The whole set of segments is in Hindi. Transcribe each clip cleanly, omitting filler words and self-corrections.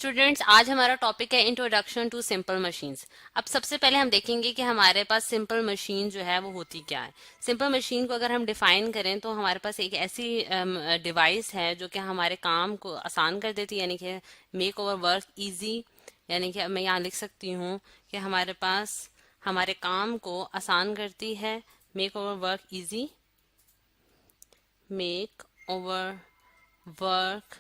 स्टूडेंट्स, आज हमारा टॉपिक है इंट्रोडक्शन टू सिंपल मशीन्स। अब सबसे पहले हम देखेंगे कि हमारे पास सिंपल मशीन जो है वो होती क्या है। सिंपल मशीन को अगर हम डिफाइन करें तो हमारे पास एक ऐसी डिवाइस है जो कि हमारे काम को आसान कर देती है, यानी कि मेक ओवर वर्क इजी। यानी कि मैं यहाँ लिख सकती हूँ कि हमारे पास हमारे काम को आसान करती है, make over work easy, make over work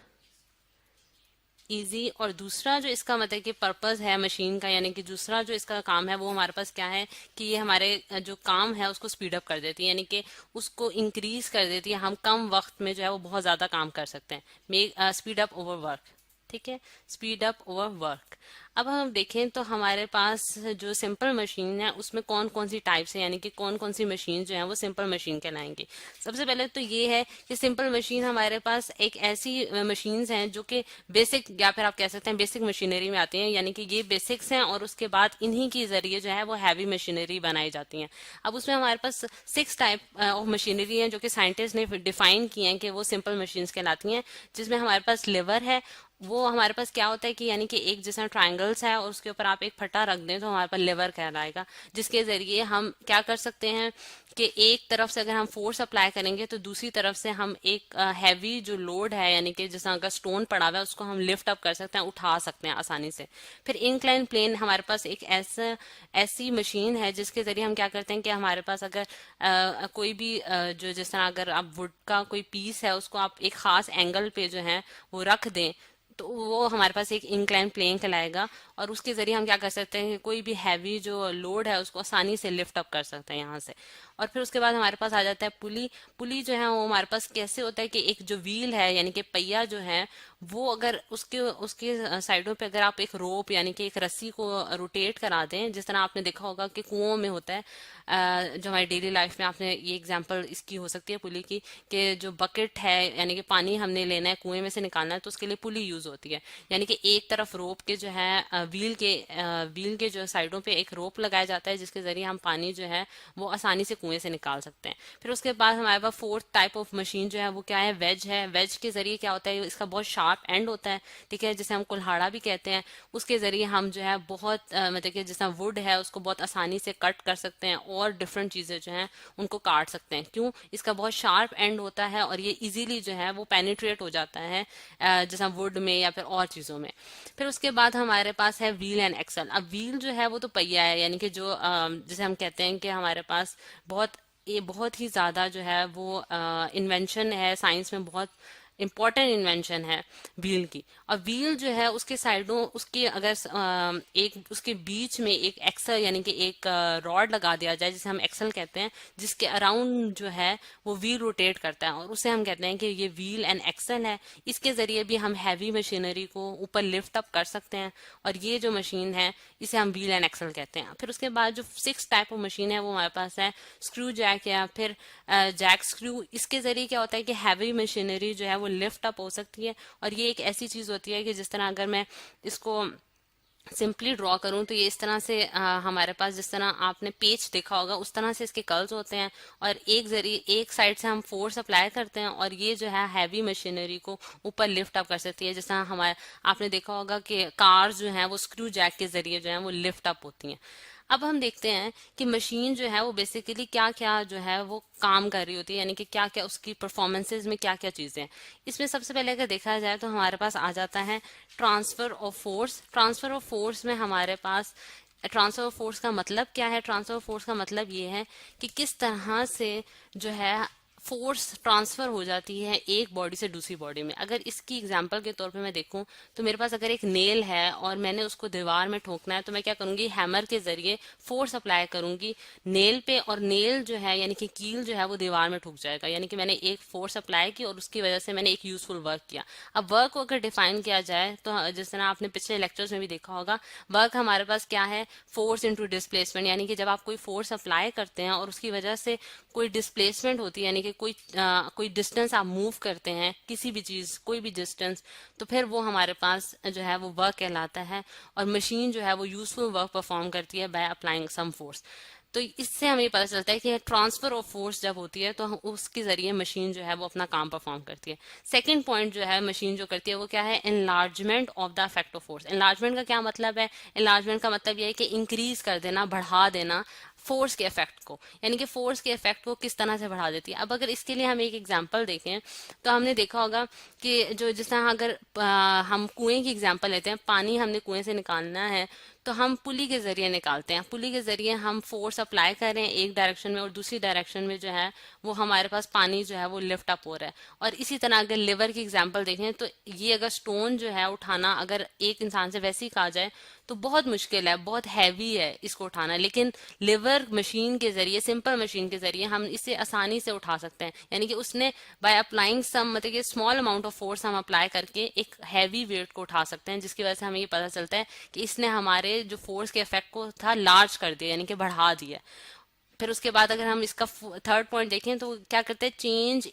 easy. और दूसरा जो इसका मतलब कि पर्पस है मशीन का, यानी कि दूसरा जो इसका काम है वो हमारे पास क्या है कि ये हमारे जो काम है उसको स्पीड अप कर देती है, यानी कि उसको इंक्रीज कर देती है। हम कम वक्त में जो है वो बहुत ज्यादा काम कर सकते हैं। Make speed up over work, ठीक है, स्पीड अप ओवर वर्क। अब हम देखें तो हमारे पास जो सिंपल मशीन है उसमें कौन कौन सी टाइप्स है, यानी कि कौन कौन सी मशीन जो है वो सिंपल मशीन कहलाएंगी। सबसे पहले तो ये है कि सिंपल मशीन हमारे पास एक ऐसी मशीन्स हैं जो कि बेसिक, या फिर आप कह सकते हैं बेसिक मशीनरी में आती हैं, यानी कि ये बेसिक्स हैं और उसके बाद इन्हीं के जरिए जो है वो हैवी मशीनरी बनाई जाती हैं। अब उसमें हमारे पास 6 टाइप ऑफ मशीनरी हैं जो कि साइंटिस्ट ने डिफाइन की हैं कि वो सिंपल मशीन्स कहलाती हैं। जिसमें हमारे पास लिवर है। वो हमारे पास क्या होता है कि यानी कि एक जैसा ट्रायंगल्स है और उसके ऊपर आप एक फटा रख दें तो हमारे पास लिवर कहलाएगा, जिसके जरिए हम क्या कर सकते हैं कि एक तरफ से अगर हम फोर्स अप्लाई करेंगे तो दूसरी तरफ से हम एक हैवी जो लोड है, यानी कि जैसा अगर स्टोन पड़ा हुआ है उसको हम लिफ्ट अप कर सकते हैं, उठा सकते हैं आसानी से। फिर इंक्लाइन प्लेन हमारे पास एक ऐसी मशीन है जिसके जरिए हम क्या करते हैं कि हमारे पास अगर कोई भी जो जिस तरह अगर आप वुड का कोई पीस है उसको आप एक खास एंगल पे जो है वो रख दें तो वो हमारे पास एक इंक्लाइन प्लेन कहलाएगा। और उसके जरिए हम क्या कर सकते हैं कि कोई भी हैवी जो लोड है उसको आसानी से लिफ्ट अप कर सकते हैं यहाँ से। और फिर उसके बाद हमारे पास आ जाता है पुली। पुली जो है वो हमारे पास कैसे होता है कि एक जो व्हील है, यानी कि पहिया जो है, वो अगर उसके उसके साइडों पे अगर आप एक रोप यानी कि एक रस्सी को रोटेट करा दें, जिस तरह आपने देखा होगा कि कुओं में होता है, जो हमारी डेली लाइफ में आपने ये एग्जांपल इसकी हो सकती है पुली की, कि जो बकेट है यानी कि पानी हमने लेना है कुएं में से निकालना है तो उसके लिए पुली यूज होती है। यानी कि एक तरफ रोप के जो है व्हील के जो साइडों पे एक रोप लगाया जाता है जिसके जरिए हम पानी जो है वो आसानी से कुएं से निकाल सकते हैं। फिर उसके बाद हमारे पास फोर्थ टाइप ऑफ मशीन जो है वो क्या है, वेज है। वेज के जरिए क्या होता है, इसका बहुत शार्प एंड होता है, ठीक है, जिसे हम कुल्हाड़ा भी कहते हैं। उसके जरिए हम जो है बहुत मतलब कि जैसा वुड है उसको बहुत आसानी से कट कर सकते हैं और डिफरेंट चीजें जो हैं उनको काट सकते हैं। क्यों, इसका बहुत शार्प एंड होता है और ये इजीली जो है वो पेनिट्रेट हो जाता है जैसा वुड में या फिर और चीजों में। फिर उसके बाद हमारे पास है व्हील एंड एक्सल। अब व्हील जो है वो तो पहिया है, यानी कि जो जैसे हम कहते हैं कि हमारे पास ये बहुत ही ज्यादा जो है वो इन्वेंशन है, साइंस में बहुत इम्पोर्टेंट इन्वेंशन है व्हील की। और व्हील जो है उसके साइडों उसके अगर एक उसके बीच में एक एक्सल यानी कि एक रॉड लगा दिया जाए जिसे हम एक्सल कहते हैं, जिसके अराउंड जो है वो व्हील रोटेट करता है और उसे हम कहते हैं कि ये व्हील एंड एक्सल है। इसके जरिए भी हम हैवी मशीनरी को ऊपर लिफ्ट अप कर सकते हैं और ये जो मशीन है इसे हम व्हील एंड एक्सल कहते हैं। फिर उसके बाद जो 6 टाइप ऑफ मशीन है वो हमारे पास है स्क्रू जैक या फिर जैक स्क्रू। इसके जरिए क्या होता है कि हैवी मशीनरी जो है वो लिफ्ट अप हो सकती है। और ये एक ऐसी चीज होती है कि जिस तरह अगर मैं इसको सिंपली ड्रॉ करूं तो ये इस तरह से हमारे पास जिस तरह आपने पेच देखा होगा उस तरह से इसके कर्ल्स होते हैं और एक साइड से हम फोर्स अप्लाई करते हैं और ये जो है हैवी मशीनरी को ऊपर लिफ्ट अप कर सकती है। जैसा हमारे आपने देखा होगा कि कार जो है वो स्क्रू जैक के जरिए जो है वो लिफ्ट अप होती हैं। अब हम देखते हैं कि मशीन जो है वो बेसिकली क्या क्या जो है वो काम कर रही होती है, यानी कि क्या क्या उसकी परफॉर्मेंसेज में क्या क्या चीजें हैं। इसमें सबसे पहले अगर देखा जाए तो हमारे पास आ जाता है transfer of force. Transfer of force में हमारे पास ट्रांसफर ऑफ फोर्स का मतलब क्या है, ट्रांसफर ऑफ फोर्स का मतलब ये है कि किस तरह से जो है फोर्स ट्रांसफर हो जाती है एक बॉडी से दूसरी बॉडी में। अगर इसकी एग्जांपल के तौर पे मैं देखूं तो मेरे पास अगर एक नेल है और मैंने उसको दीवार में ठोकना है तो मैं क्या करूंगी, हैमर के जरिए फोर्स अप्लाई करूंगी नेल पे और नेल जो है यानी कि कील जो है वो दीवार में ठुक जाएगा। यानी कि मैंने एक फोर्स अप्लाई की और उसकी वजह से मैंने एक यूजफुल वर्क किया। अब वर्क को अगर डिफाइन किया जाए तो जिस तरह आपने पिछले लेक्चर्स में भी देखा होगा, वर्क हमारे पास क्या है, फोर्स इनटू डिस्प्लेसमेंट। यानी कि जब आप कोई फोर्स अप्लाई करते हैं और उसकी वजह से कोई डिस्प्लेसमेंट होती है, यानी कि कोई डिस्टेंस आप मूव करते हैं किसी भी चीज कोई भी डिस्टेंस, तो फिर वो हमारे पास जो है वो वर्क कहलाता है और मशीन जो है वो यूजफुल वर्क परफॉर्म करती है बाय अप्लाइंग सम फोर्स। तो इससे हमें पता चलता है कि ट्रांसफर ऑफ फोर्स जब होती है तो उसके जरिए मशीन जो है वो अपना काम परफॉर्म करती है। सेकंड पॉइंट जो है मशीन जो करती है वो क्या है, enlargement of the effect of force. Enlargement का क्या मतलब है, एनलार्जमेंट का मतलब ये है कि इंक्रीज कर देना, बढ़ा देना फोर्स के इफेक्ट को, यानी कि फोर्स के इफेक्ट को किस तरह से बढ़ा देती है। अब अगर इसके लिए हम एक एग्जांपल देखें तो हमने देखा होगा कि जो जिस तरह अगर हम कुएं की एग्जांपल लेते हैं, पानी हमने कुएं से निकालना है तो हम पुली के जरिए निकालते हैं। पुली के जरिए हम फोर्स अप्लाई कर रहे हैं एक डायरेक्शन में और दूसरी डायरेक्शन में जो है वो हमारे पास पानी जो है वो लिफ्ट अप हो रहा है। और इसी तरह अगर लिवर की एग्जांपल देखें तो ये अगर स्टोन जो है उठाना अगर एक इंसान से वैसे ही कहा जाए तो बहुत मुश्किल है, बहुत हैवी है इसको उठाना, लेकिन लिवर मशीन के जरिए, सिंपल मशीन के जरिए हम इसे आसानी से उठा सकते हैं। यानी कि उसने बाय अप्लाइंग सम मतलब कि स्मॉल अमाउंट ऑफ फोर्स हम अप्लाई करके एक हैवी वेट को उठा सकते हैं, जिसकी वजह से हमें ये पता चलता है कि इसने हमारे जो फोर्स के इफेक्ट को था लार्ज कर दिया, यानी कि बढ़ा दिया। फिर उसके बाद अगर हम इसका थर्ड पॉइंट देखें तो क्या करते हैं, change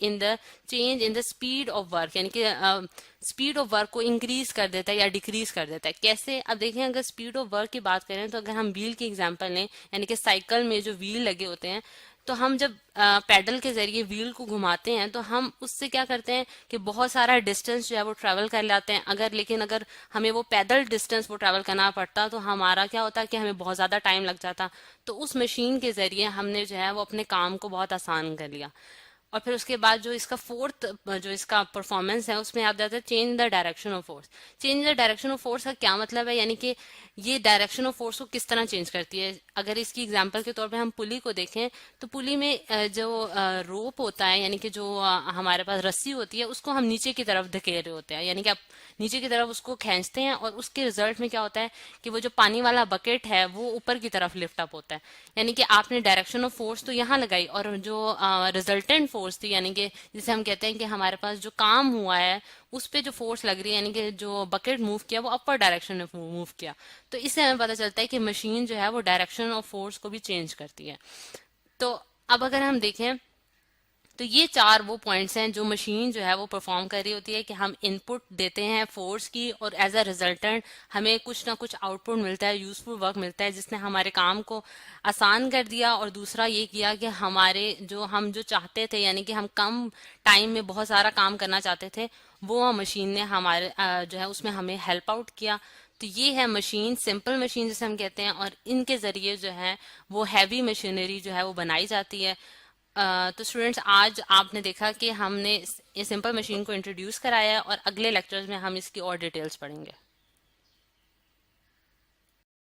in the speed of work, यानी कि स्पीड ऑफ वर्क को इंक्रीज कर देता है या डिक्रीज कर देता है। कैसे, अब देखें अगर स्पीड ऑफ वर्क की बात करें तो अगर हम व्हील की एग्जांपल लें, यानी कि साइकिल में जो व्हील लगे होते हैं तो हम जब पैडल के जरिए व्हील को घुमाते हैं तो हम उससे क्या करते हैं कि बहुत सारा डिस्टेंस जो है वो ट्रेवल कर लाते हैं। लेकिन अगर हमें वो पैदल डिस्टेंस वो ट्रेवल करना पड़ता तो हमारा क्या होता कि हमें बहुत ज्यादा टाइम लग जाता। तो उस मशीन के जरिए हमने जो है वो अपने काम को बहुत आसान कर लिया। और फिर उसके बाद जो इसका फोर्थ जो इसका परफॉर्मेंस है उसमें आप जाते हैं change the direction of force. Change the direction of force का क्या मतलब है, यानी कि ये डायरेक्शन ऑफ फोर्स को किस तरह चेंज करती है। अगर इसकी एग्जांपल के तौर पे हम पुली को देखें तो पुली में जो रोप होता है, यानी कि जो हमारे पास रस्सी होती है उसको हम नीचे की तरफ धकेल रहे होते हैं, यानी कि आप नीचे की तरफ उसको खींचते हैं और उसके रिजल्ट में क्या होता है कि वो जो पानी वाला बकेट है वो ऊपर की तरफ लिफ्ट अप होता है। यानी कि आपने डायरेक्शन ऑफ फोर्स तो यहाँ लगाई और जो रिजल्टेंट फोर्स थी, यानी कि जिसे हम कहते हैं कि हमारे पास जो काम हुआ है उस पे जो फोर्स लग रही है, यानी कि जो बकेट मूव किया वो अपर डायरेक्शन में मूव किया। तो इससे हमें पता चलता है कि मशीन जो है वो डायरेक्शन ऑफ फोर्स को भी चेंज करती है। तो अब अगर हम देखें तो ये चार वो पॉइंट्स हैं जो मशीन जो है वो परफॉर्म कर रही होती है कि हम इनपुट देते हैं फोर्स की और एज अ रिजल्टेंट हमें कुछ ना कुछ आउटपुट मिलता है, यूजफुल वर्क मिलता है जिसने हमारे काम को आसान कर दिया। और दूसरा ये किया कि हमारे जो चाहते थे, यानी कि हम कम टाइम में बहुत सारा काम करना चाहते थे, वो मशीन ने हमारे जो है उसमें हमें हेल्प आउट किया। तो ये है मशीन, सिंपल मशीन जिसे हम कहते हैं, और इनके जरिए जो है वो हैवी मशीनरी जो है वो बनाई जाती है। तो स्टूडेंट्स आज आपने देखा कि हमने ये सिंपल मशीन को इंट्रोड्यूस कराया है और अगले लेक्चर्स में हम इसकी और डिटेल्स पढ़ेंगे।